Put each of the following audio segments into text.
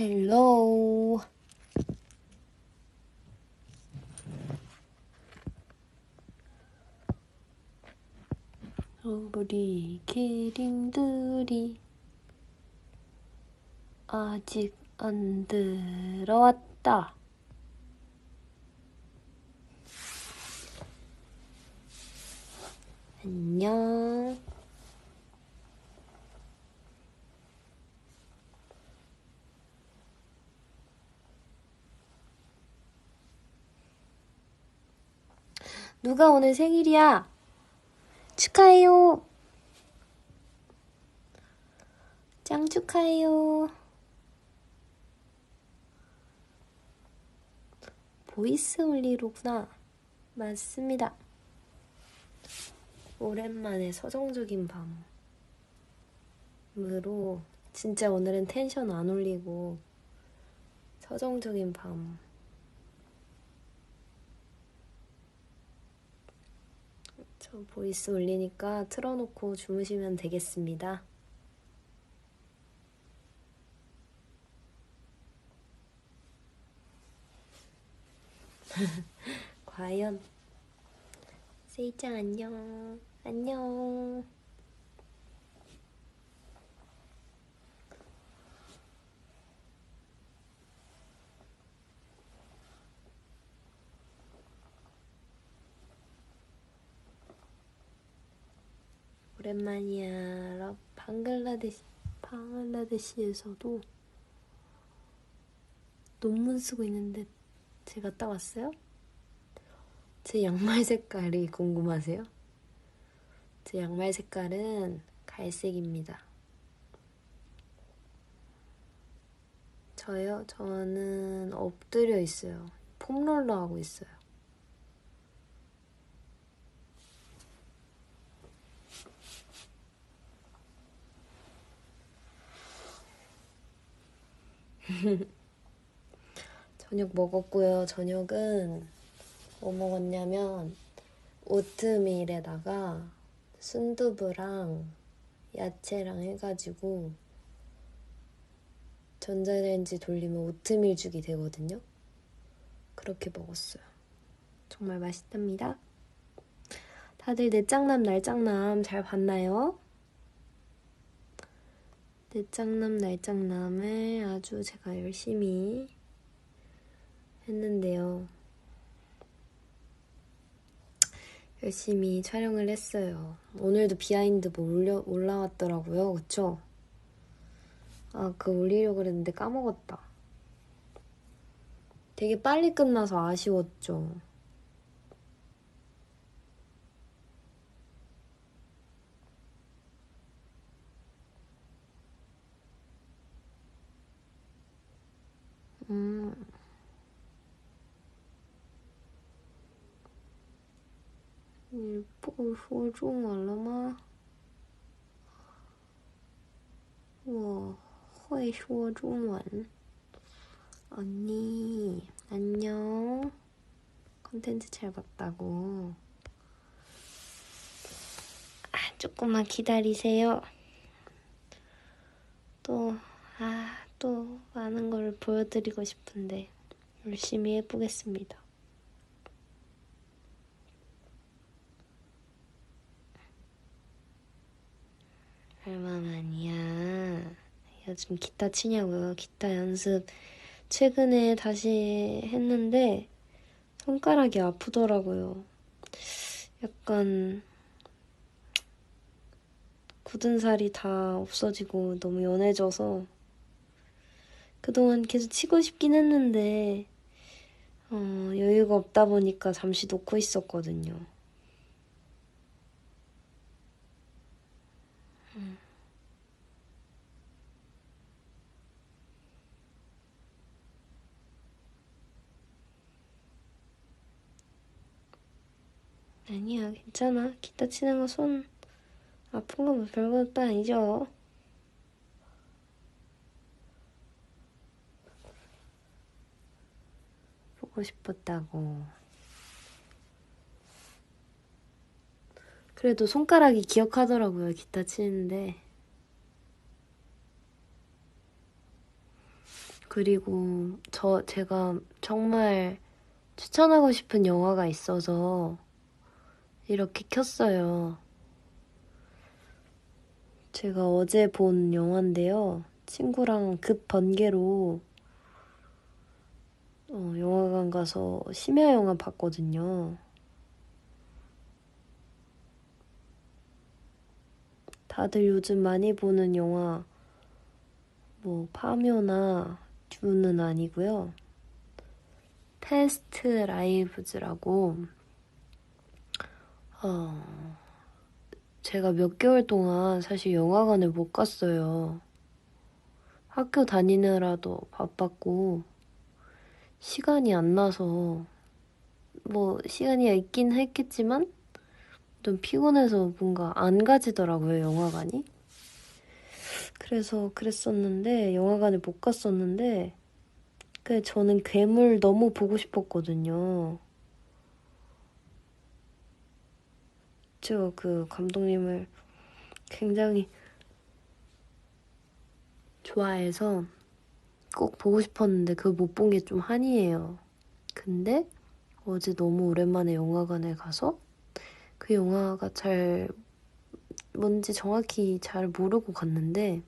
헬로우. 우리 기린들이 아직 안 들어왔다. 안녕. 누가 오늘 생일이야? 축하해요. 짱 축하해요. 보이스 올리로구나. 맞습니다. 오랜만에 서정적인 밤으로 진짜 오늘은 텐션 안 올리고 서정적인 밤. 저 보이스 올리니까 틀어놓고 주무시면 되겠습니다. 과연 세이짱 안녕. 안녕. 오랜만이야. 방글라데시에서도 논문 쓰고 있는데 제가 갔다 왔어요? 제 양말 색깔이 궁금하세요? 제 양말 색깔은 갈색입니다. 저요? 저는 엎드려 있어요. 폼롤러 하고 있어요. 저녁 먹었고요. 저녁은 뭐 먹었냐면 오트밀에다가 순두부랑 야채랑 해가지고 전자레인지 돌리면 오트밀죽이 되거든요. 그렇게 먹었어요. 정말 맛있답니다. 다들 내 짱남 날짱남 잘 봤나요? 내 짱남 날짱남을 아주 제가 열심히 했는데요. 열심히 촬영을 했어요. 오늘도 비하인드 뭐 올라왔더라고요. 그쵸? 아, 그거 올리려고 그랬는데 까먹었다. 되게 빨리 끝나서 아쉬웠죠.你不说中文了吗？我会说中文。 언니, 안녕. 컨텐츠 잘 봤다고. 조금만 기다리세요. 또 많은 걸 보여드리고 싶은데 열심히 해보겠습니다. 얼마만이야? 요즘 기타 치냐고요? 기타 연습 최근에 다시 했는데 손가락이 아프더라고요. 약간 굳은 살이 다 없어지고 너무 연해져서 그동안 계속 치고 싶긴 했는데 여유가 없다 보니까 잠시 놓고 있었거든요. 아니야, 괜찮아. 기타 치는 거 손 아픈 거 뭐 별것도 아니죠. 보고 싶었다고. 그래도 손가락이 기억하더라고요, 기타 치는데. 그리고 제가 정말 추천하고 싶은 영화가 있어서 이렇게 켰어요. 제가 어제 본 영화인데요. 친구랑 급 번개로 영화관 가서 심야 영화 봤거든요. 다들 요즘 많이 보는 영화 뭐 파묘나 듀는 아니고요. 패스트 라이브즈라고 제가 몇 개월 동안 사실 영화관을 못 갔어요. 학교 다니느라도 바빴고 시간이 안 나서 뭐 시간이 있긴 했겠지만 좀 피곤해서 뭔가 안 가지더라고요, 영화관이. 그래서 그랬었는데 영화관을 못 갔었는데 저는 괴물 너무 보고 싶었거든요. 제가 그 감독님을 굉장히 좋아해서 꼭 보고 싶었는데 그걸 못 본 게 좀 한이에요. 근데 어제 너무 오랜만에 영화관에 가서 그 영화가 뭔지 정확히 잘 모르고 갔는데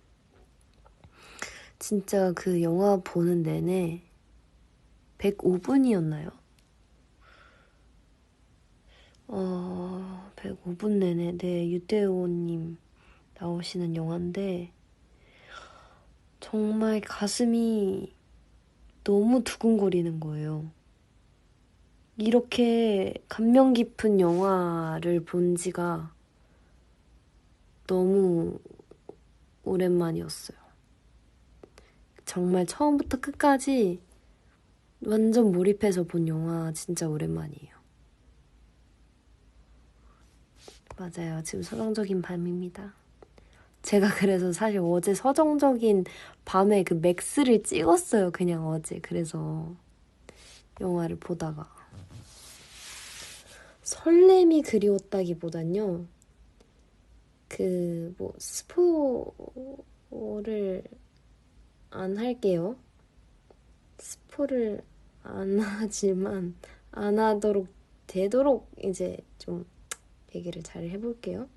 진짜 그 영화 보는 내내 105분이었나요? 105분 내내 유태호님 나오시는 영화인데 정말 가슴이 너무 두근거리는 거예요. 이렇게 감명 깊은 영화를 본 지가 너무 오랜만이었어요. 정말 처음부터 끝까지 완전 몰입해서 본 영화 진짜 오랜만이에요. 맞아요. 지금 서정적인 밤입니다. 제가 그래서 사실 어제 서정적인 밤에 그 맥스를 찍었어요. 그냥 어제. 그래서 영화를 보다가. 설렘이 그리웠다기보단요. 스포를 안 할게요. 스포를 안 하지만 안 하도록 되도록 이제 좀 얘기를 잘 해볼게요.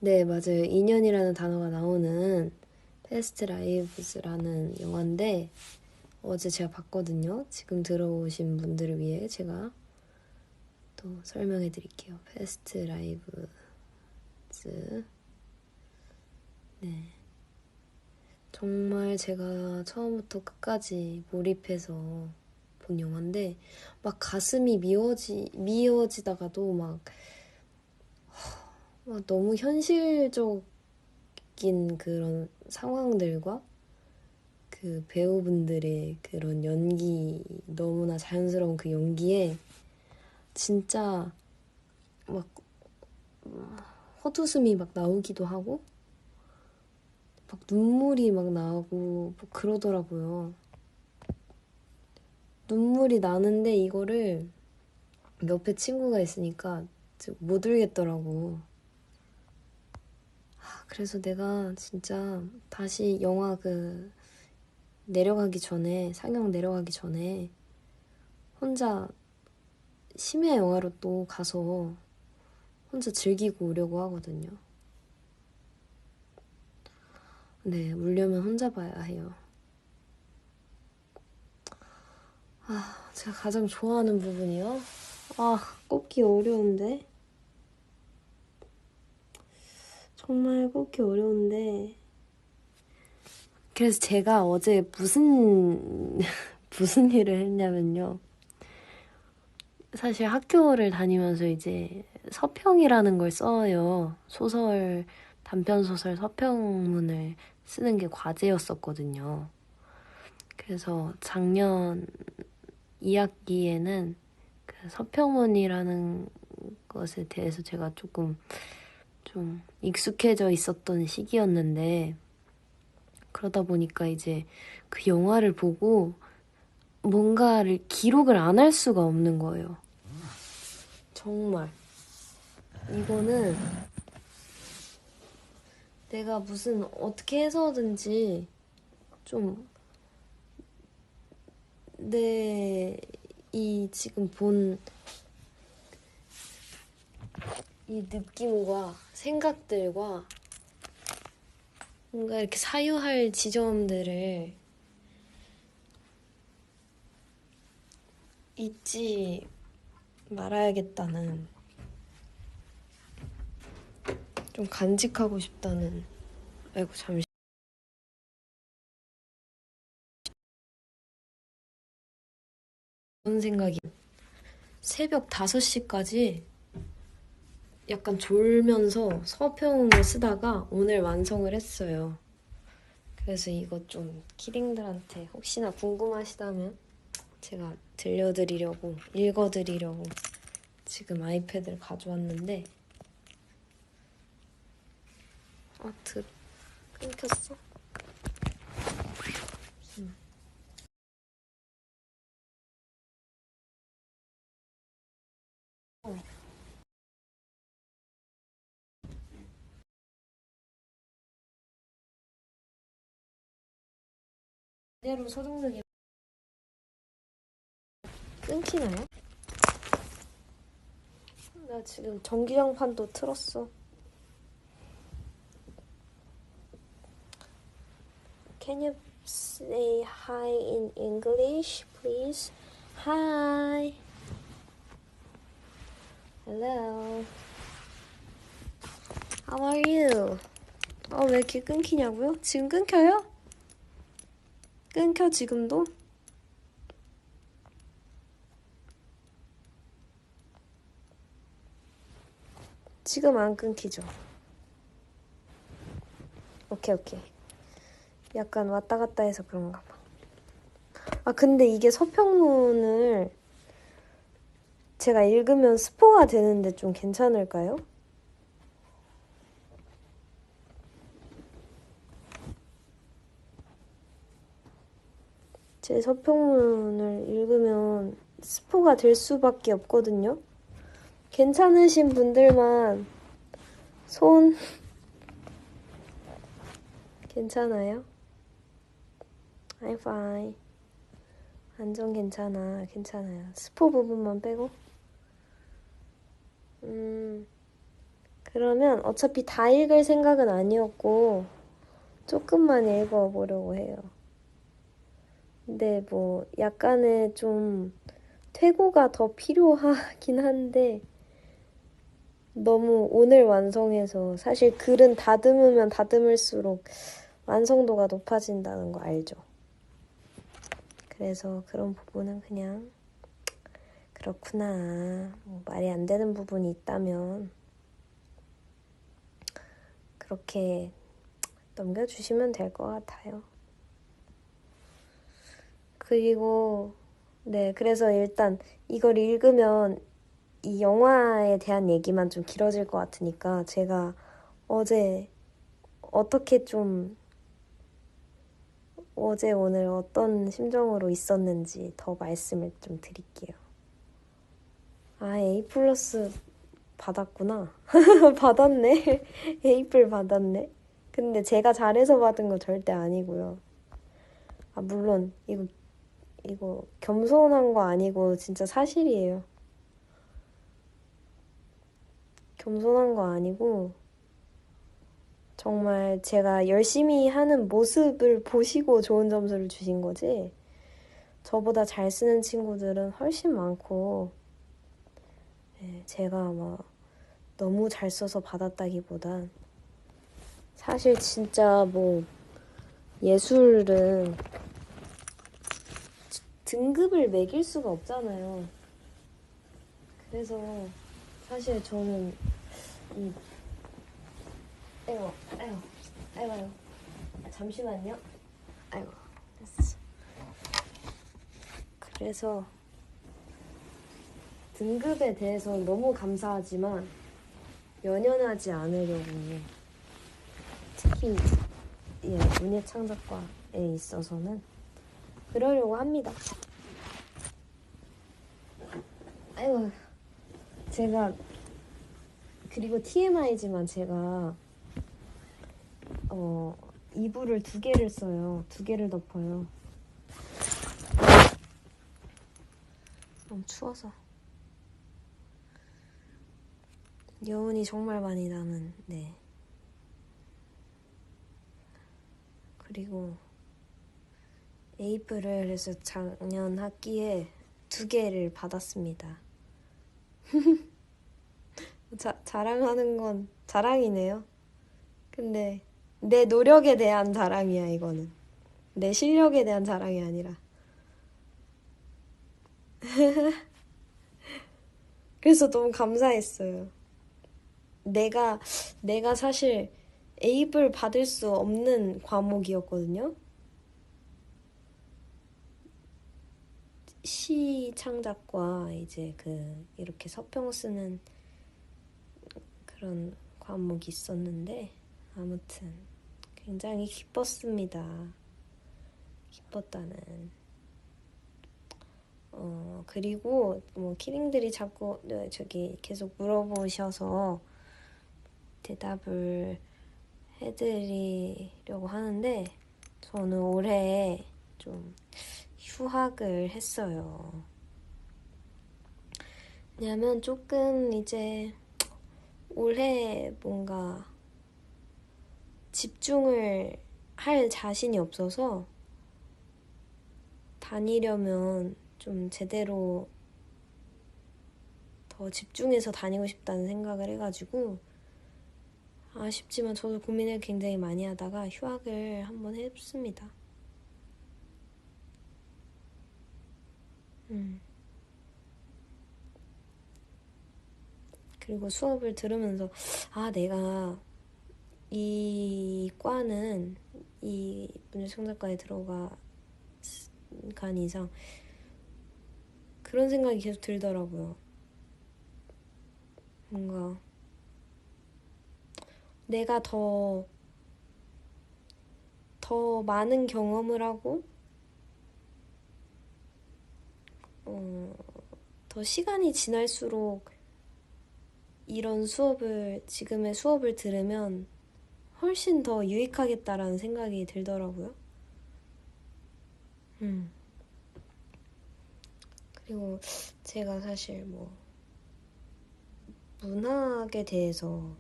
네, 맞아요. 인연이라는 단어가 나오는 패스트 라이브즈라는 영화인데 어제 제가 봤거든요. 지금 들어오신 분들을 위해 제가 또 설명해 드릴게요. 패스트 라이브즈. 네. 정말 제가 처음부터 끝까지 몰입해서 본 영화인데 막 가슴이 미어지다가도 막 너무 현실적인 그런 상황들과 그 배우분들의 그런 연기, 너무나 자연스러운 그 연기에 진짜 막 헛웃음이 막 나오기도 하고 막 눈물이 막 나오고 뭐 그러더라고요. 눈물이 나는데 이거를 옆에 친구가 있으니까 못 울겠더라고. 그래서 내가 진짜 다시 영화 상영 내려가기 전에 혼자 심야 영화로 또 가서 혼자 즐기고 오려고 하거든요. 네, 울려면 혼자 봐야 해요. 제가 가장 좋아하는 부분이요? 꼽기 어려운데. 정말 꼽기 어려운데. 그래서 제가 어제 무슨 일을 했냐면요. 사실 학교를 다니면서 이제 서평이라는 걸 써요. 단편소설 서평문을 쓰는 게 과제였었거든요. 그래서 작년 2학기에는 그 서평문이라는 것에 대해서 제가 좀 익숙해져 있었던 시기였는데 그러다 보니까 이제 그 영화를 보고 뭔가를 기록을 안 할 수가 없는 거예요. 정말. 이거는 내가 무슨 어떻게 해서든지 좀 내 이 지금 본 이 느낌과 생각들과 뭔가 이렇게 사유할 지점들을 잊지 말아야겠다는, 좀 간직하고 싶다는. 아이고 잠시. 그런 생각이. 새벽 5시까지 약간 졸면서 서평을 쓰다가 오늘 완성을 했어요. 그래서 이거 좀 키링들한테 혹시나 궁금하시다면 제가 들려드리려고, 읽어드리려고 지금 아이패드를 가져왔는데, 끊겼어? 이대로 서정석이 끊기나요? 나 지금 전기장판도 틀었어. Can you say hi in English, please? Hi. Hello. How are you? 왜 이렇게 끊기냐고요? 지금 끊겨요? 끊겨 지금도? 지금 안 끊기죠? 오케이. 약간 왔다 갔다 해서 그런가 봐. 근데 이게 서평문을 제가 읽으면 스포가 되는데 좀 괜찮을까요? 제 서평문을 읽으면 스포가 될 수밖에 없거든요. 괜찮으신 분들만 손. 괜찮아요? I'm fine. 완전 괜찮아요. 스포 부분만 빼고. 그러면 어차피 다 읽을 생각은 아니었고 조금만 읽어보려고 해요. 근데 뭐 약간의 좀 퇴고가 더 필요하긴 한데, 너무 오늘 완성해서, 사실 글은 다듬으면 다듬을수록 완성도가 높아진다는 거 알죠? 그래서 그런 부분은 그냥 그렇구나, 뭐 말이 안 되는 부분이 있다면 그렇게 넘겨주시면 될 것 같아요. 그리고 네, 그래서 일단 이걸 읽으면 이 영화에 대한 얘기만 좀 길어질 것 같으니까 제가 어제 오늘 어떤 심정으로 있었는지 더 말씀을 좀 드릴게요. A 플러스 받았구나. 받았네. 에이플 받았네. 근데 제가 잘해서 받은 거 절대 아니고요. 물론 이거 겸손한 거 아니고 진짜 사실이에요. 겸손한 거 아니고 정말 제가 열심히 하는 모습을 보시고 좋은 점수를 주신 거지, 저보다 잘 쓰는 친구들은 훨씬 많고, 제가 막 너무 잘 써서 받았다기보단, 사실 진짜 뭐 예술은 등급을 매길 수가 없잖아요. 그래서 사실 저는 아이고 잠시만요. 아이고 됐어. 그래서 등급에 대해서 너무 감사하지만 연연하지 않으려고, 특히 문예창작과에 있어서는 그러려고 합니다. 아이고, 제가, 그리고 TMI지만 제가 이불을 2개를 써요. 2개를 덮어요. 너무 추워서. 여운이 정말 많이 남은, 네. 그리고 에이프를 그래서 작년 학기에 2개를 받았습니다. 자랑하는 건 자랑이네요. 근데 내 노력에 대한 자랑이야, 이거는. 내 실력에 대한 자랑이 아니라. 그래서 너무 감사했어요. 내가 사실 A를 받을 수 없는 과목이었거든요. 시 창작과 이제 이렇게 서평 쓰는 그런 과목이 있었는데, 아무튼 굉장히 기뻤습니다. 기뻤다는. 그리고 뭐 키링들이 자꾸 저기 계속 물어보셔서 대답을 해드리려고 하는데, 저는 올해 좀 휴학을 했어요. 왜냐면 조금 이제 올해 뭔가 집중을 할 자신이 없어서 다니려면 좀 제대로 더 집중해서 다니고 싶다는 생각을 해가지고, 아쉽지만 저도 고민을 굉장히 많이 하다가 휴학을 한번 했습니다. 그리고 수업을 들으면서 내가 이 과는 이 문예창작과에 들어간 이상 그런 생각이 계속 들더라고요. 뭔가 내가 더 많은 경험을 하고 더 시간이 지날수록 이런 지금의 수업을 들으면 훨씬 더 유익하겠다라는 생각이 들더라고요. 그리고 제가 사실 문학에 대해서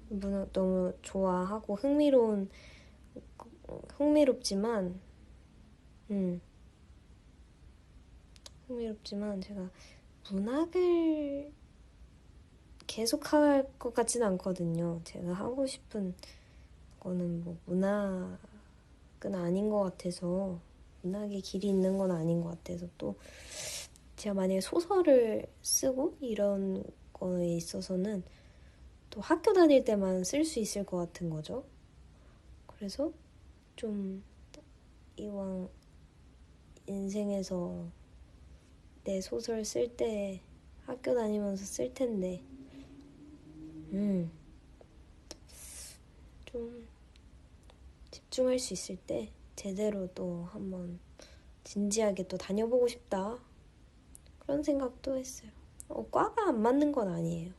너무 좋아하고 흥미롭지만 제가 문학을 계속 할 것 같지는 않거든요. 제가 하고 싶은 거는 문학은 아닌 것 같아서, 문학의 길이 있는 건 아닌 것 같아서, 또 제가 만약에 소설을 쓰고 이런 거에 있어서는 또 학교 다닐 때만 쓸 수 있을 것 같은 거죠. 그래서 좀 이왕 인생에서 내 소설 쓸 때 학교 다니면서 쓸 텐데 좀 집중할 수 있을 때 제대로 또 한번 진지하게 또 다녀보고 싶다, 그런 생각도 했어요. 과가 안 맞는 건 아니에요.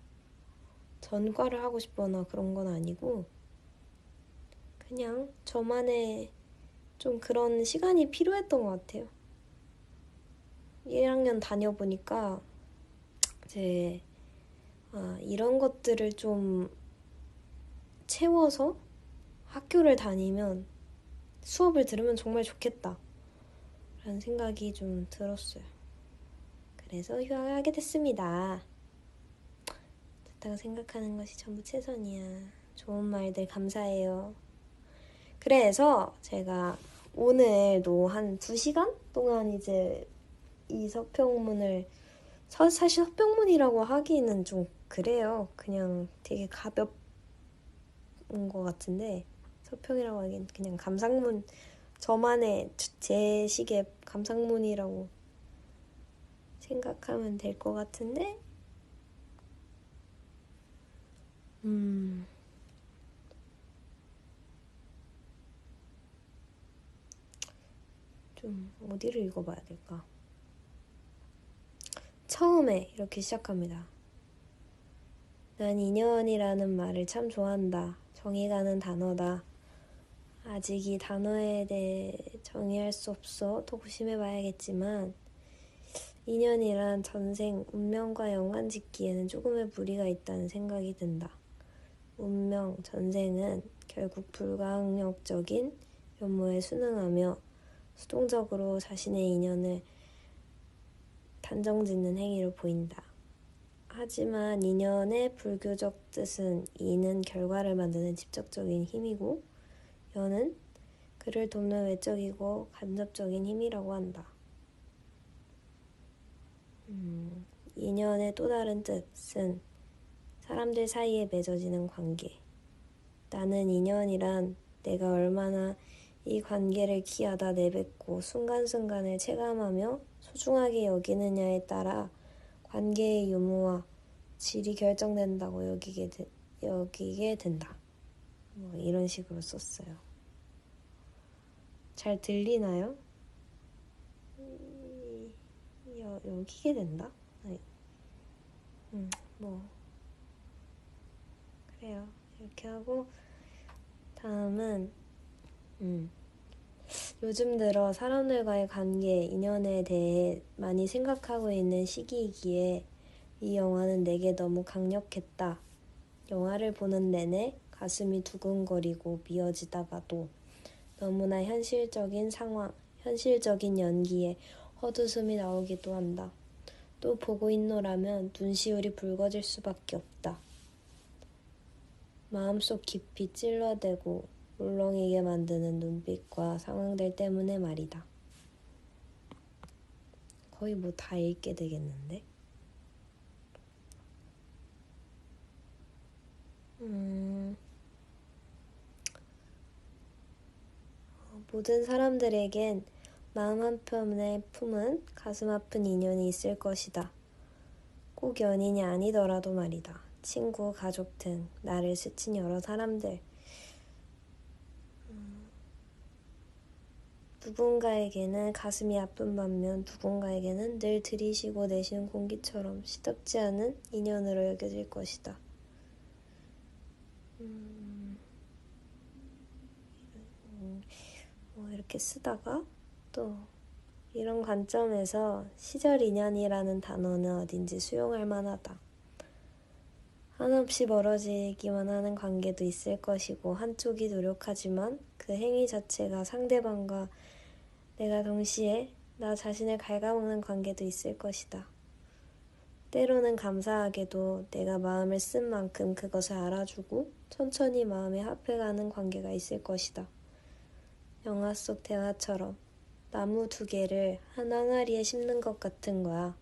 전과를 하고 싶거나 그런 건 아니고, 그냥 저만의 좀 그런 시간이 필요했던 것 같아요. 1학년 다녀보니까 이제 이런 것들을 좀 채워서 학교를 다니면, 수업을 들으면 정말 좋겠다 라는 생각이 좀 들었어요. 그래서 휴학을 하게 됐습니다. 좋다고 생각하는 것이 전부 최선이야. 좋은 말들 감사해요. 그래서 제가 오늘도 한 2시간 동안 이제 이 서평문을, 사실 서평문이라고 하기는 좀 그래요. 그냥 되게 가볍은 것 같은데, 서평이라고 하기엔 그냥 감상문, 저만의 제 식의 감상문이라고 생각하면 될 것 같은데, 좀 어디를 읽어봐야 될까? 처음에 이렇게 시작합니다. 난 인연이라는 말을 참 좋아한다. 정이 가는 단어다. 아직 이 단어에 대해 정의할 수 없어 도심해 봐야겠지만 인연이란 전생, 운명과 연관짓기에는 조금의 무리가 있다는 생각이 든다. 운명, 전생은 결국 불가항력적인 면모에 순응하며 수동적으로 자신의 인연을 단정짓는 행위로 보인다. 하지만 인연의 불교적 뜻은 이는 결과를 만드는 직접적인 힘이고 연은 그를 돕는 외적이고 간접적인 힘이라고 한다. 인연의 또 다른 뜻은 사람들 사이에 맺어지는 관계. 나는 인연이란 내가 얼마나 이 관계를 귀하다 내뱉고 순간순간을 체감하며 소중하게 여기느냐에 따라 관계의 유무와 질이 결정된다고 여기게 된다. 뭐 이런 식으로 썼어요. 잘 들리나요? 여기게 된다? 아니, 뭐 그래요. 이렇게 하고 다음은 요즘 들어 사람들과의 관계, 인연에 대해 많이 생각하고 있는 시기이기에 이 영화는 내게 너무 강력했다. 영화를 보는 내내 가슴이 두근거리고 미어지다가도 너무나 현실적인 상황, 현실적인 연기에 헛웃음이 나오기도 한다. 또 보고 있노라면 눈시울이 붉어질 수밖에 없다. 마음속 깊이 찔러대고 울렁이게 만드는 눈빛과 상황들 때문에 말이다. 거의 뭐 다 읽게 되겠는데? 모든 사람들에겐 마음 한편에 품은 가슴 아픈 인연이 있을 것이다. 꼭 연인이 아니더라도 말이다. 친구, 가족 등 나를 스친 여러 사람들. 누군가에게는 가슴이 아픈 반면 누군가에게는 늘 들이쉬고 내쉬는 공기처럼 시덥지 않은 인연으로 여겨질 것이다. 이렇게 쓰다가 또 이런 관점에서 시절 인연이라는 단어는 어딘지 수용할 만하다. 한없이 멀어지기만 하는 관계도 있을 것이고 한쪽이 노력하지만 그 행위 자체가 상대방과 내가 동시에 나 자신을 갉아먹는 관계도 있을 것이다. 때로는 감사하게도 내가 마음을 쓴 만큼 그것을 알아주고 천천히 마음에 합해가는 관계가 있을 것이다. 영화 속 대화처럼 나무 두 개를 한 항아리에 심는 것 같은 거야.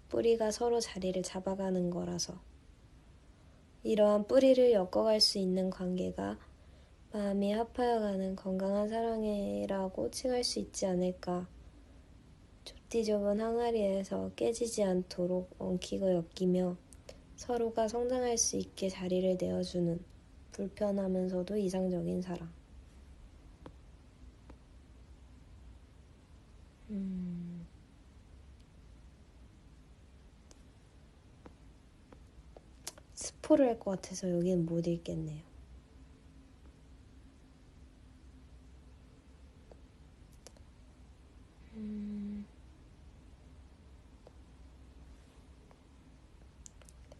뿌리가 서로 자리를 잡아가는 거라서. 이러한 뿌리를 엮어갈 수 있는 관계가 마음이 합하여가는 건강한 사랑이라고 칭할 수 있지 않을까. 좁디 좁은 항아리에서 깨지지 않도록 엉키고 엮이며 서로가 성장할 수 있게 자리를 내어주는 불편하면서도 이상적인 사랑. 스포를 할 것 같아서 여기는 못 읽겠네요.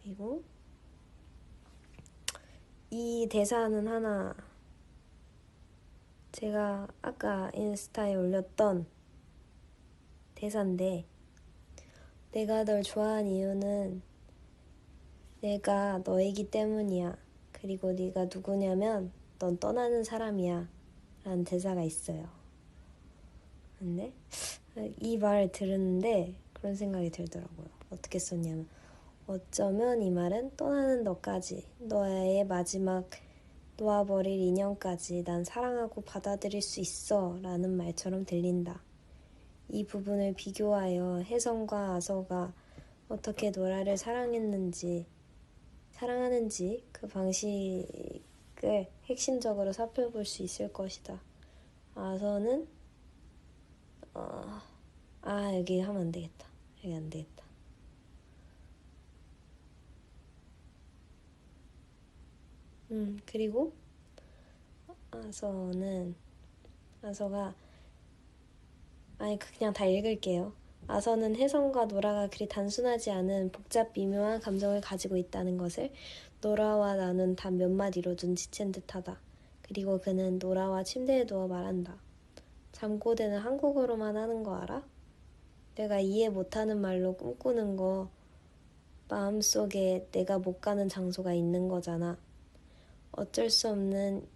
그리고 이 대사는 하나 제가 아까 인스타에 올렸던 대사인데 내가 널 좋아한 이유는 내가 너이기 때문이야. 그리고 네가 누구냐면 넌 떠나는 사람이야. 라는 대사가 있어요. 근데 이 말을 들었는데 그런 생각이 들더라고요. 어떻게 썼냐면 어쩌면 이 말은 떠나는 너까지, 너의 마지막 놓아버릴 인연까지 난 사랑하고 받아들일 수 있어 라는 말처럼 들린다. 이 부분을 비교하여 혜성과 아서가 어떻게 노라를 사랑하는지 그 방식을 핵심적으로 살펴볼 수 있을 것이다. 아서는 여기 하면 안 되겠다. 여기 안 되겠다. 그리고 아서가 그냥 다 읽을게요. 아서는 혜성과 노라가 그리 단순하지 않은 복잡 미묘한 감정을 가지고 있다는 것을 노라와 나는 단 몇 마디로 눈치챈 듯하다. 그리고 그는 노라와 침대에 누워 말한다. 잠꼬대는 한국어로만 하는 거 알아? 내가 이해 못하는 말로 꿈꾸는 거 마음속에 내가 못 가는 장소가 있는 거잖아. 어쩔 수 없는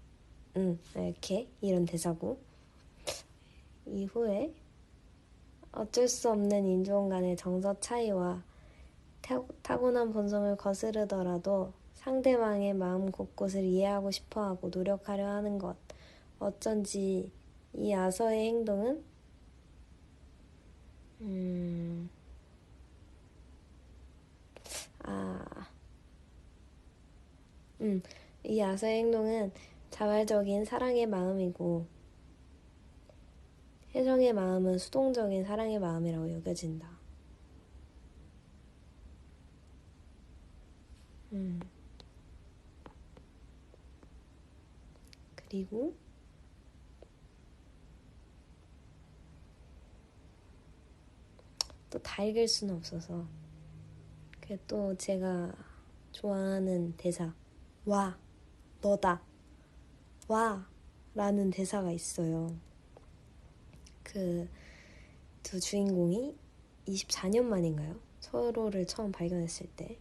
이렇게 이런 대사고 이후에 어쩔 수 없는 인종 간의 정서 차이와 타고난 본성을 거스르더라도 상대방의 마음 곳곳을 이해하고 싶어하고 노력하려 하는 것. 어쩐지 이 아서의 행동은 이 아서의 행동은 자발적인 사랑의 마음이고 혜정의 마음은 수동적인 사랑의 마음이라고 여겨진다. 그리고 또 다 읽을 수는 없어서 또 제가 좋아하는 대사 와 너다 와 라는 대사가 있어요. 그 두 주인공이 24년 만인가요? 서로를 처음 발견했을 때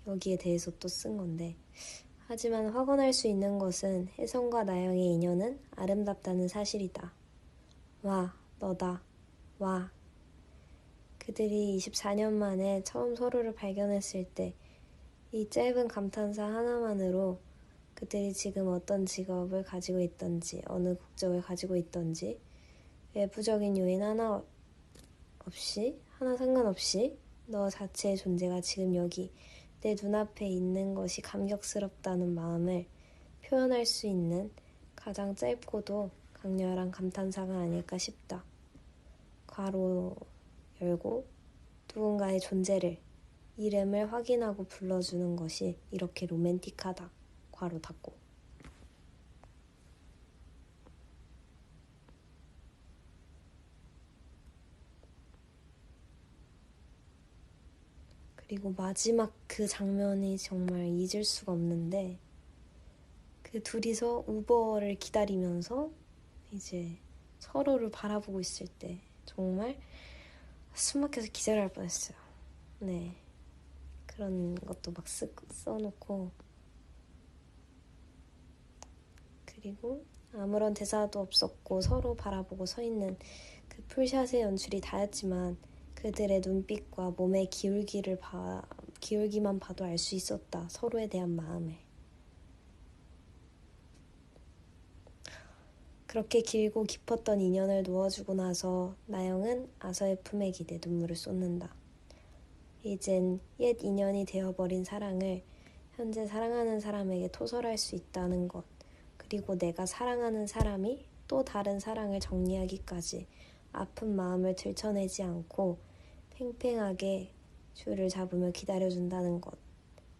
여기에 대해서 또 쓴 건데 하지만 확언할 수 있는 것은 혜성과 나영의 인연은 아름답다는 사실이다. 와 너다 와 그들이 24년 만에 처음 서로를 발견했을 때 이 짧은 감탄사 하나만으로 그들이 지금 어떤 직업을 가지고 있던지 어느 국적을 가지고 있던지 외부적인 요인 하나 상관없이 너 자체의 존재가 지금 여기 내 눈앞에 있는 것이 감격스럽다는 마음을 표현할 수 있는 가장 짧고도 강렬한 감탄사가 아닐까 싶다. 괄호 열고 누군가의 존재를 이름을 확인하고 불러주는 것이 이렇게 로맨틱하다. 괄호 닫고 그리고 마지막 그 장면이 정말 잊을 수가 없는데 그 둘이서 우버를 기다리면서 이제 서로를 바라보고 있을 때 정말 숨막혀서 기절할 뻔했어요. 네, 그런 것도 막 써놓고 그리고 아무런 대사도 없었고 서로 바라보고 서 있는 그 풀샷의 연출이 다였지만 그들의 눈빛과 몸의 기울기만 봐도 알 수 있었다. 서로에 대한 마음을. 그렇게 길고 깊었던 인연을 놓아주고 나서 나영은 아서의 품에 기대 눈물을 쏟는다. 이젠 옛 인연이 되어버린 사랑을 현재 사랑하는 사람에게 토설할 수 있다는 것, 그리고 내가 사랑하는 사람이 또 다른 사랑을 정리하기까지 아픈 마음을 들춰내지 않고 팽팽하게 줄을 잡으며 기다려준다는 것.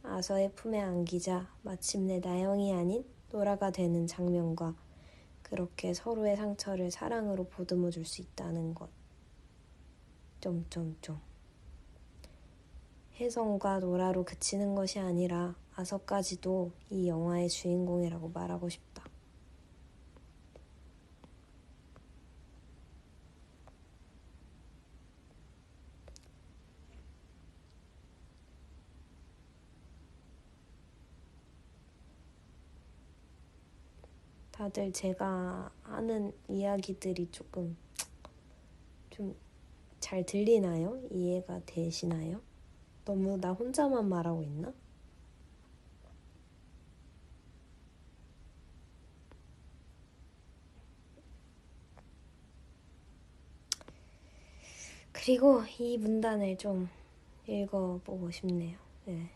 아서의 품에 안기자 마침내 나영이 아닌 노라가 되는 장면과 그렇게 서로의 상처를 사랑으로 보듬어 줄 수 있다는 것. 혜성과 노라로 그치는 것이 아니라 아서까지도 이 영화의 주인공이라고 말하고 싶다. 다들 제가 하는 이야기들이 조금 좀 잘 들리나요? 이해가 되시나요? 너무 나 혼자만 말하고 있나? 그리고 이 문단을 좀 읽어보고 싶네요. 네.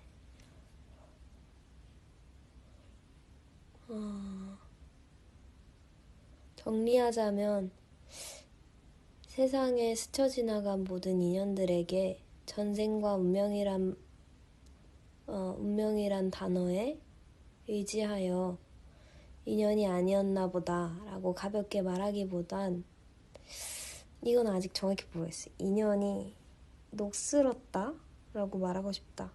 정리하자면 세상에 스쳐 지나간 모든 인연들에게 전생과 운명이란 단어에 의지하여 인연이 아니었나 보다 라고 가볍게 말하기보단 이건 아직 정확히 모르겠어요. 인연이 녹슬었다 라고 말하고 싶다.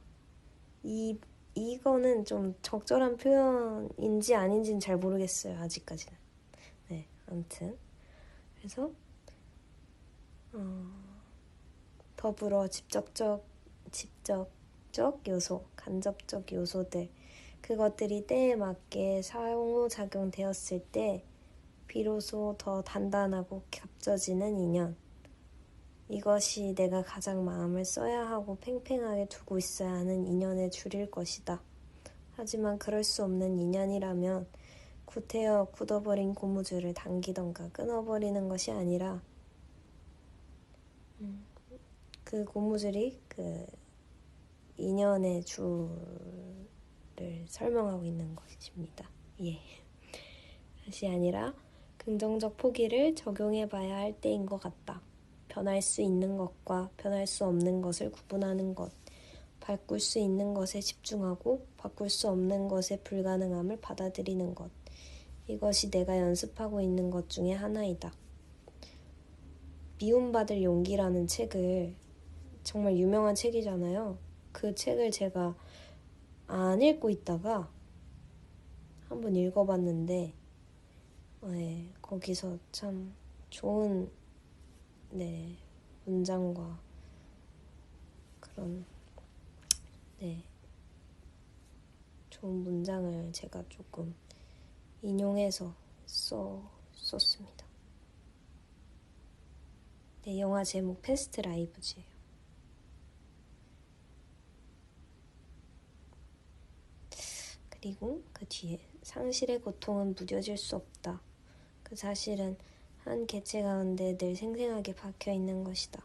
이거는 좀 적절한 표현인지 아닌지는 잘 모르겠어요. 아직까지는. 네, 아무튼 그래서 더불어 직접적 요소, 간접적 요소들 그것들이 때에 맞게 상호작용되었을 때 비로소 더 단단하고 겹쳐지는 인연. 이것이 내가 가장 마음을 써야 하고 팽팽하게 두고 있어야 하는 인연의 줄일 것이다. 하지만 그럴 수 없는 인연이라면 구태여 굳어버린 고무줄을 당기던가 끊어버리는 것이 아니라 그 고무줄이 그 인연의 줄을 설명하고 있는 것입니다. 예. 것이 아니라 긍정적 포기를 적용해봐야 할 때인 것 같다. 변할 수 있는 것과 변할 수 없는 것을 구분하는 것, 바꿀 수 있는 것에 집중하고 바꿀 수 없는 것의 불가능함을 받아들이는 것. 이것이 내가 연습하고 있는 것 중에 하나이다. 미움받을 용기라는 책을 정말 유명한 책이잖아요. 그 책을 제가 안 읽고 있다가 한번 읽어봤는데 네, 거기서 참 좋은 문장과 그런 좋은 문장을 제가 조금 인용해서 썼습니다. 네, 영화 제목 패스트 라이브즈예요. 그리고 그 뒤에 상실의 고통은 무뎌질 수 없다. 그 사실은 한 객체 가운데 늘 생생하게 박혀있는 것이다.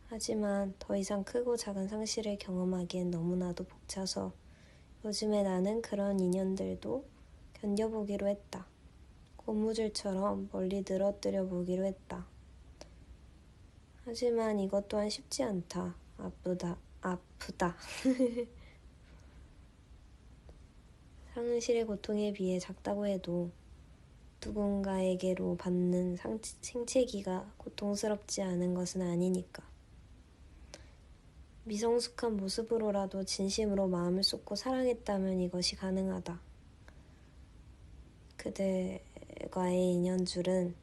하지만 더 이상 크고 작은 상실을 경험하기엔 너무나도 벅차서 요즘에 나는 그런 인연들도 견뎌보기로 했다. 고무줄처럼 멀리 늘어뜨려 보기로 했다. 하지만 이것 또한 쉽지 않다. 아프다. 상실의 고통에 비해 작다고 해도 누군가에게로 받는 생채기가 고통스럽지 않은 것은 아니니까. 미성숙한 모습으로라도 진심으로 마음을 쏟고 사랑했다면 이것이 가능하다. 그들과의 인연줄은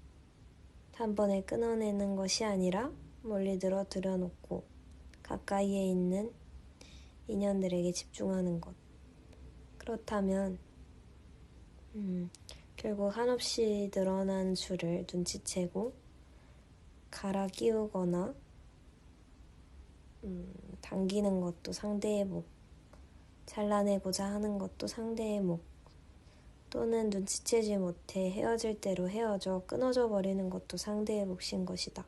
단번에 끊어내는 것이 아니라 멀리 늘어뜨려 놓고 가까이에 있는 인연들에게 집중하는 것. 그렇다면 결국 한없이 늘어난 줄을 눈치채고 갈아 끼우거나 당기는 것도 상대의 목, 잘라내고자 하는 것도 상대의 목, 또는 눈치채지 못해 헤어질 대로 헤어져 끊어져 버리는 것도 상대의 몫인 것이다.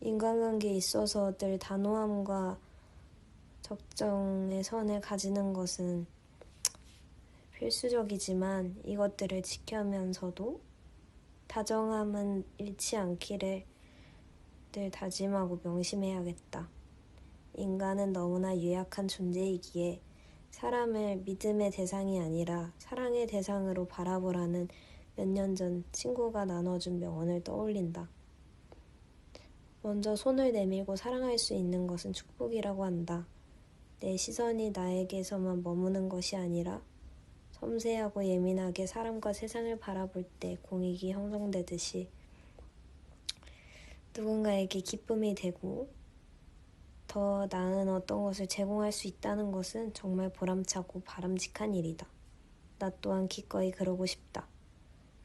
인간관계에 있어서 늘 단호함과 적정의 선을 가지는 것은 필수적이지만 이것들을 지켜면서도 다정함은 잃지 않기를 늘 다짐하고 명심해야겠다. 인간은 너무나 유약한 존재이기에 사람을 믿음의 대상이 아니라 사랑의 대상으로 바라보라는 몇 년 전 친구가 나눠준 명언을 떠올린다. 먼저 손을 내밀고 사랑할 수 있는 것은 축복이라고 한다. 내 시선이 나에게서만 머무는 것이 아니라 섬세하고 예민하게 사람과 세상을 바라볼 때 공익이 형성되듯이 누군가에게 기쁨이 되고 더 나은 어떤 것을 제공할 수 있다는 것은 정말 보람차고 바람직한 일이다. 나 또한 기꺼이 그러고 싶다.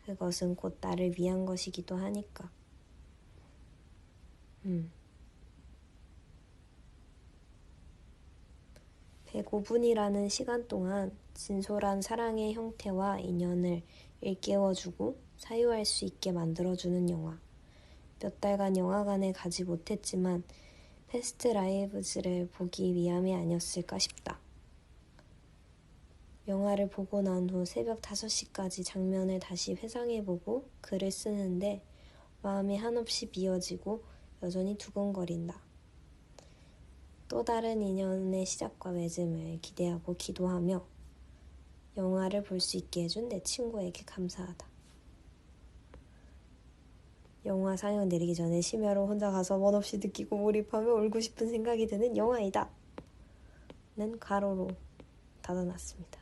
그것은 곧 나를 위한 것이기도 하니까. 105분이라는 시간 동안 진솔한 사랑의 형태와 인연을 일깨워주고 사유할 수 있게 만들어주는 영화. 몇 달간 영화관에 가지 못했지만 패스트 라이브즈를 보기 위함이 아니었을까 싶다. 영화를 보고 난 후 새벽 5시까지 장면을 다시 회상해보고 글을 쓰는데 마음이 한없이 미어지고 여전히 두근거린다. 또 다른 인연의 시작과 맺음을 기대하고 기도하며 영화를 볼 수 있게 해준 내 친구에게 감사하다. 영화 상영 내리기 전에 심야로 혼자 가서 멋없이 느끼고 몰입하며 울고 싶은 생각이 드는 영화이다. 는 가로로 닫아놨습니다.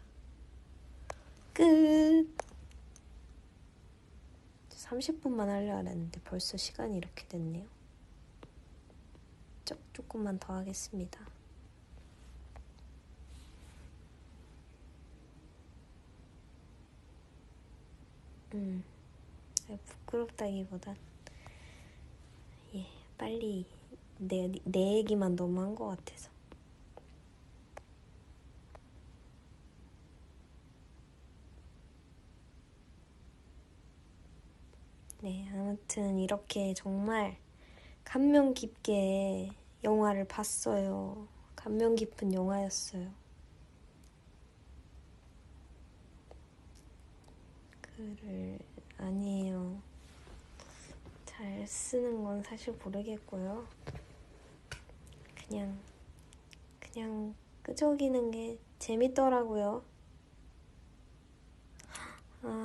끝! 30분만 하려 했는데 벌써 시간이 이렇게 됐네요. 조금만 더 하겠습니다. 부끄럽다기보단 빨리 내 얘기만 너무 한 것 같아서. 네, 아무튼 이렇게 정말 감명 깊게 영화를 봤어요. 감명 깊은 영화였어요. 글을 아니에요. 잘 쓰는 건 사실 모르겠고요. 그냥 끄적이는 게 재밌더라고요.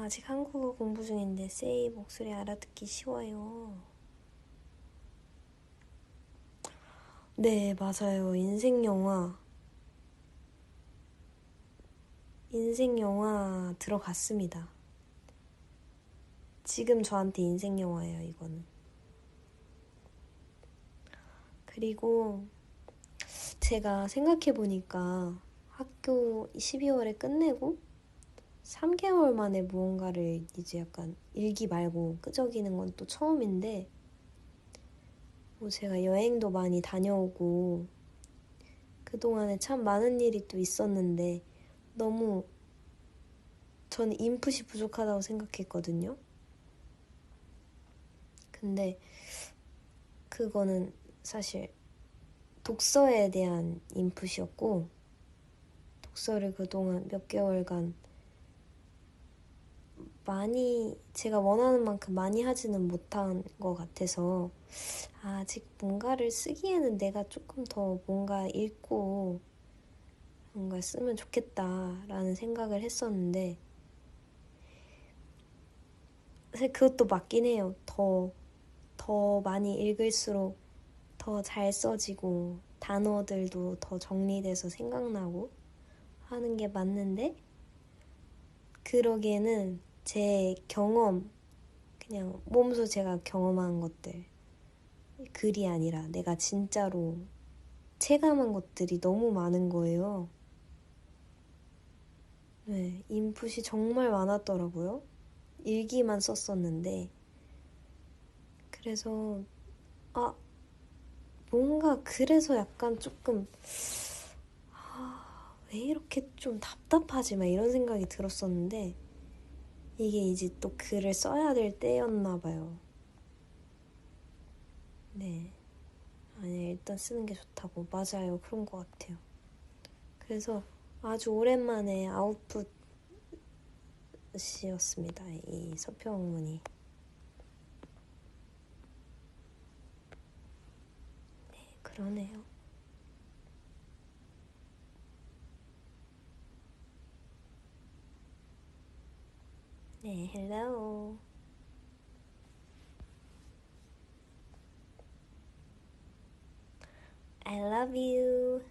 아직 한국어 공부 중인데 세이 목소리 알아듣기 쉬워요. 네, 맞아요. 인생 영화 들어갔습니다. 지금 저한테 인생 영화예요, 이거는. 그리고 제가 생각해보니까 학교 12월에 끝내고 3개월 만에 무언가를 이제 약간 일기 말고 끄적이는 건 또 처음인데, 뭐 제가 여행도 많이 다녀오고 그동안에 참 많은 일이 또 있었는데 너무 저는 인풋이 부족하다고 생각했거든요. 근데 그거는 사실 독서에 대한 인풋이었고, 독서를 그동안 몇 개월간 많이 제가 원하는 만큼 많이 하지는 못한 것 같아서 아직 뭔가를 쓰기에는 내가 조금 더 뭔가 읽고 뭔가 쓰면 좋겠다라는 생각을 했었는데, 사실 그것도 맞긴 해요. 더 많이 읽을수록 더 잘 써지고 단어들도 더 정리돼서 생각나고 하는 게 맞는데, 그러기에는 제 경험, 그냥 몸소 제가 경험한 것들, 글이 아니라 내가 진짜로 체감한 것들이 너무 많은 거예요. 네, 인풋이 정말 많았더라고요. 일기만 썼었는데. 그래서 뭔가 그래서 약간 조금 왜 이렇게 좀 답답하지 막 이런 생각이 들었었는데, 이게 이제 또 글을 써야 될 때였나 봐요. 네, 아니 일단 쓰는 게 좋다고. 맞아요, 그런 것 같아요. 그래서 아주 오랜만에 아웃풋이었습니다, 이 서평문이. 네, 그러네요. 네, hello. I love you.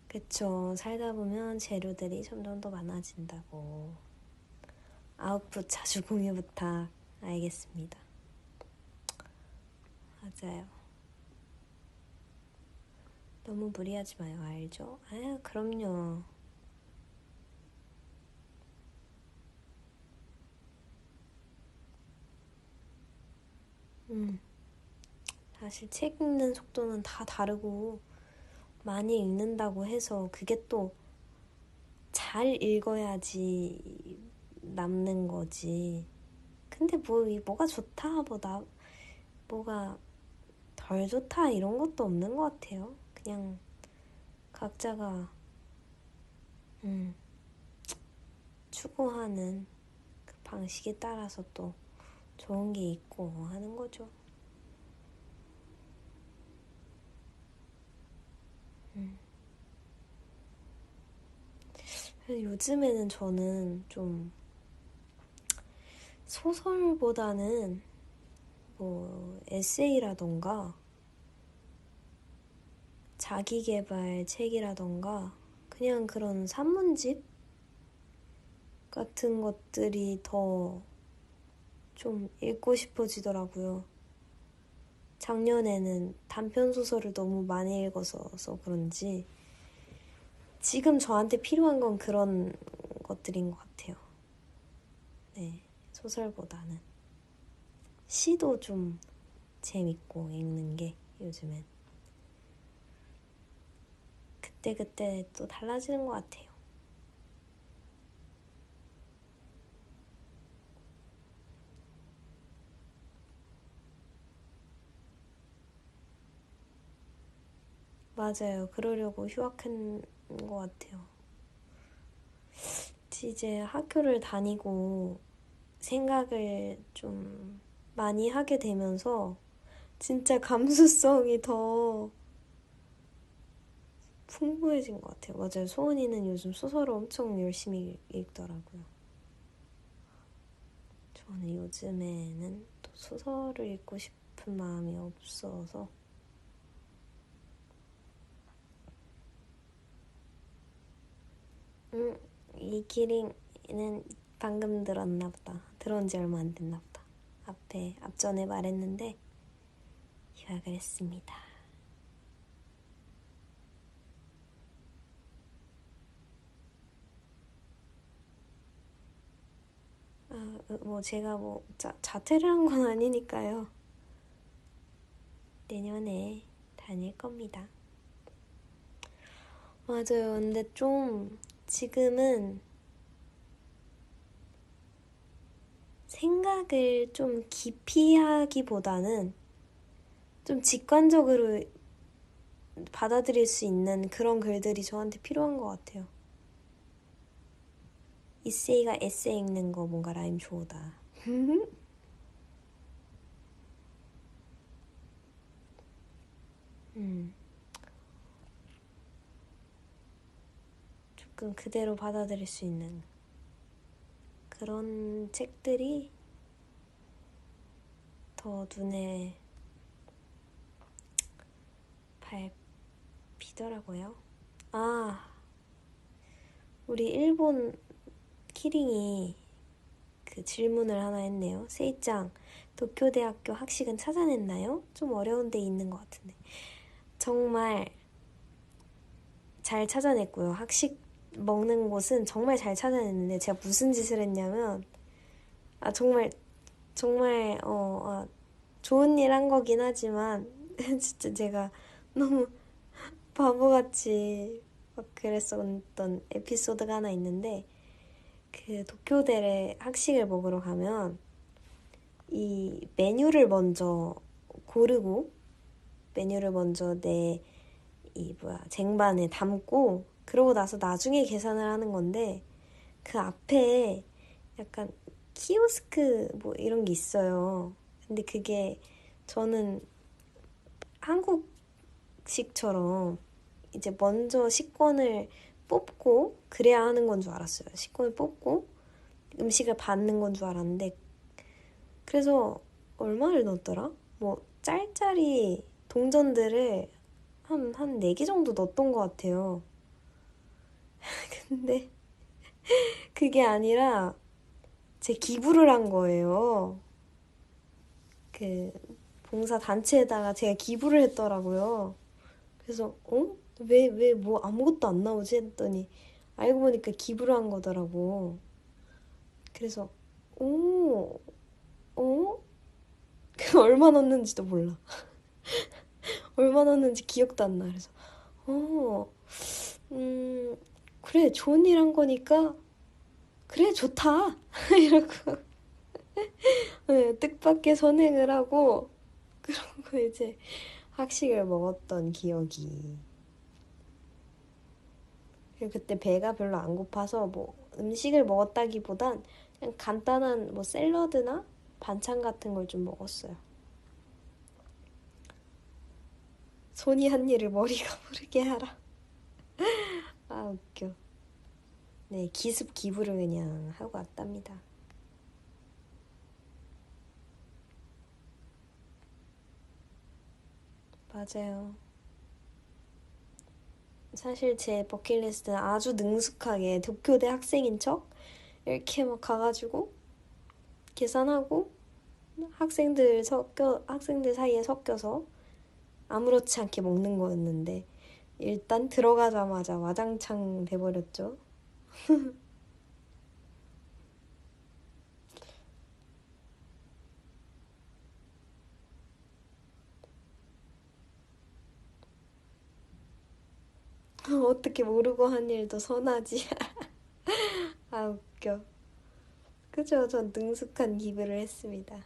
그쵸, 살다 보면 재료들이 점점 더 많아진다고. 아웃풋 자주 공유 부탁. 알겠습니다. 맞아요. 너무 무리하지 마요, 알죠? 아유, 그럼요. 사실 책 읽는 속도는 다 다르고, 많이 읽는다고 해서 그게 또 잘 읽어야지 남는 거지. 근데 뭐가 좋다, 뭐가 덜 좋다 이런 것도 없는 것 같아요. 그냥 각자가 추구하는 그 방식에 따라서 또 좋은 게 있고 하는 거죠. 요즘에는 저는 좀 소설보다는 뭐 에세이라던가 자기계발 책이라던가 그냥 그런 산문집 같은 것들이 더 좀 읽고 싶어지더라고요. 작년에는 단편 소설을 너무 많이 읽어서 그런지 지금 저한테 필요한 건 그런 것들인 것 같아요. 네, 소설보다는 시도 좀 재밌고 읽는 게 요즘엔 그때그때 또 달라지는 것 같아요. 맞아요. 그러려고 휴학한 것 같아요. 이제 학교를 다니고 생각을 좀 많이 하게 되면서 진짜 감수성이 더 풍부해진 것 같아요. 맞아요. 소은이는 요즘 소설을 엄청 열심히 읽더라고요. 저는 요즘에는 또 소설을 읽고 싶은 마음이 없어서 이기링은 방금 들었나 보다. 들어온 지 얼마 안 됐나 보다. 앞전에 말했는데 휴학을 했습니다. 뭐 제가 뭐 자퇴를 한 건 아니니까요. 내년에 다닐 겁니다. 맞아요. 근데 좀 지금은 생각을 좀 깊이 하기보다는 좀 직관적으로 받아들일 수 있는 그런 글들이 저한테 필요한 것 같아요. 이세이가 에세 읽는 거 뭔가 라임 좋다. 조금 그대로 받아들일 수 있는 그런 책들이 더 눈에 밟히더라고요. 우리 일본 키링이 그 질문을 하나 했네요. 세이짱, 도쿄대학교 학식은 찾아냈나요? 좀 어려운 데 있는 것 같은데. 정말 잘 찾아냈고요. 학식 먹는 곳은 정말 잘 찾아냈는데 제가 무슨 짓을 했냐면 정말 좋은 일 한 거긴 하지만 진짜 제가 너무 바보같이 막 그랬었던 에피소드가 하나 있는데 그 도쿄대에 학식을 먹으러 가면 이 메뉴를 먼저 고르고 메뉴를 먼저 쟁반에 담고 그러고 나서 나중에 계산을 하는 건데 그 앞에 약간 키오스크 뭐 이런 게 있어요. 근데 그게 저는 한국식처럼 이제 먼저 식권을 뽑고 그래야 하는 건 줄 알았어요. 식권을 뽑고 음식을 받는 건 줄 알았는데 그래서 얼마를 넣었더라? 뭐 짤짤이 동전들을 한 4개 정도 넣었던 것 같아요. 근데 그게 아니라 제 기부를 한 거예요. 그 봉사단체에다가 제가 기부를 했더라고요. 그래서 왜 뭐 아무것도 안 나오지? 했더니 알고 보니까 기부를 한 거더라고. 그래서 오, 어? 그 얼마 넣었는지도 몰라. 얼마 넣었는지 기억도 안 나. 그래서 어, 음, 그래 좋은 일 한 거니까 그래 좋다 이러고 네, 뜻밖의 선행을 하고 그러고 이제 학식을 먹었던 기억이. 그때 배가 별로 안 고파서 뭐 음식을 먹었다기보단 그냥 간단한 뭐 샐러드나 반찬 같은 걸 좀 먹었어요. 손이 한 일을 머리가 모르게 하라. 아 웃겨. 네, 기습 기부를 그냥 하고 왔답니다. 맞아요. 사실 제 버킷리스트는 아주 능숙하게 도쿄대 학생인 척 이렇게 막 가가지고 계산하고 학생들 사이에 섞여서 아무렇지 않게 먹는 거였는데 일단 들어가자마자 와장창 돼버렸죠. 어떻게 모르고 한 일도 선하지. 아, 웃겨. 그죠? 전 능숙한 기부를 했습니다.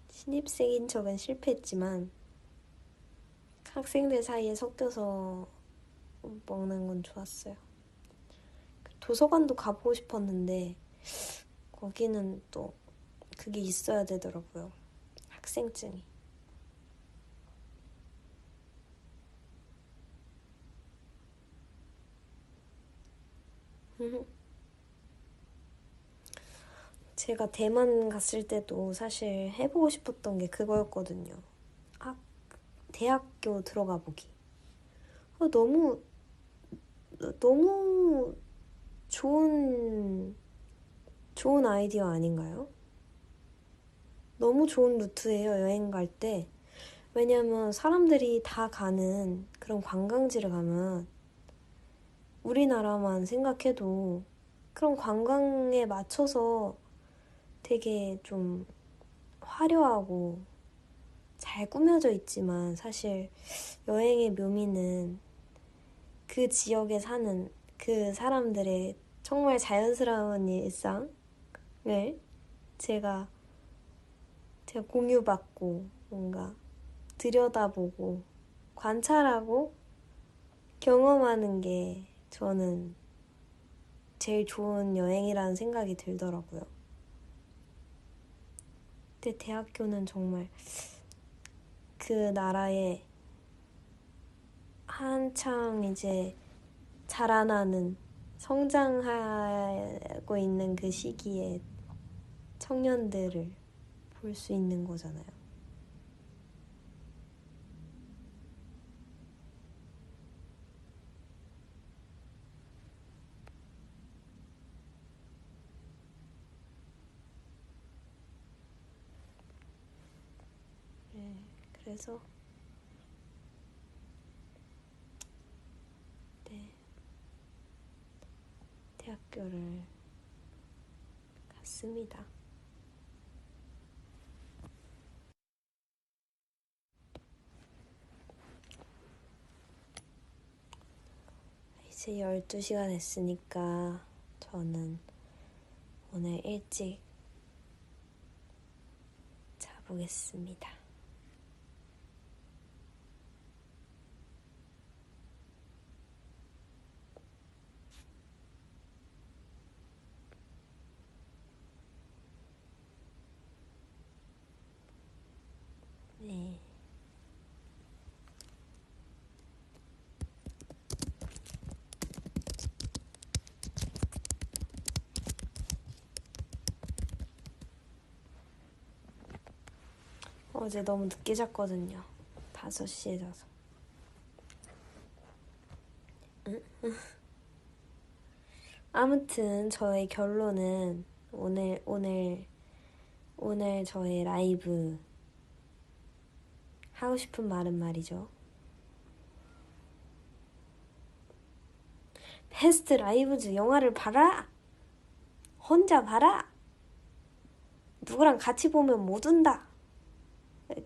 신입생인 척은 실패했지만 학생들 사이에 섞여서 먹는 건 좋았어요. 도서관도 가보고 싶었는데 거기는 또 그게 있어야 되더라고요. 학생증이. 제가 대만 갔을 때도 사실 해보고 싶었던 게 그거였거든요. 학, 대학교 들어가 보기. 너무, 너무 좋은 아이디어 아닌가요? 너무 좋은 루트예요, 여행 갈 때. 왜냐면 사람들이 다 가는 그런 관광지를 가면 우리나라만 생각해도 그런 관광에 맞춰서 되게 좀 화려하고 잘 꾸며져 있지만 사실 여행의 묘미는 그 지역에 사는 그 사람들의 정말 자연스러운 일상을 제가 공유받고 뭔가 들여다보고 관찰하고 경험하는 게 저는 제일 좋은 여행이라는 생각이 들더라고요. 근데 대학교는 정말 그 나라에 한창 이제 자라나는 성장하고 있는 그 시기에 청년들을 볼 수 있는 거잖아요. 네, 그래서 네, 대학교를 갔습니다. 이제 12시가 됐으니까 저는 오늘 일찍 자보겠습니다. 네. 어제 너무 늦게 잤거든요. 5시에 자서. 아무튼 저의 결론은 오늘 저의 라이브 하고 싶은 말은 말이죠. 베스트 라이브즈 영화를 봐라! 혼자 봐라! 누구랑 같이 보면 못 운다!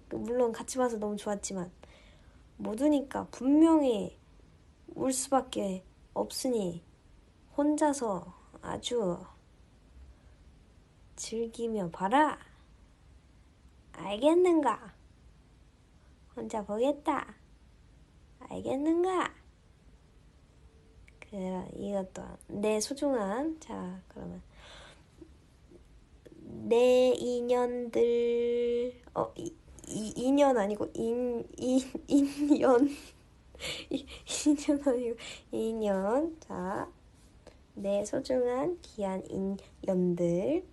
물론 같이 봐서 너무 좋았지만 못 우니까 분명히 울 수밖에 없으니 혼자서 아주 즐기며 봐라! 알겠는가? 혼자 보겠다! 알겠는가? 이것도 내 소중한 그러면 내 인연들 인연 아니고 인연 2년 아니고 2년. 자, 내 소중한 귀한 인연들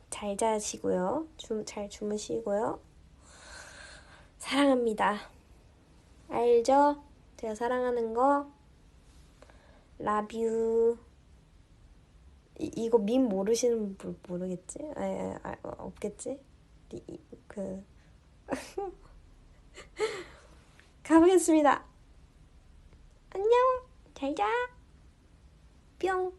잘 자시고요. 잘 주무시고요. 사랑합니다. 알죠? 제가 사랑하는 거. Love you. 이거 밈 모르시는 분 모르겠지? 없겠지? 가보겠습니다. 안녕. 잘 자. 뿅.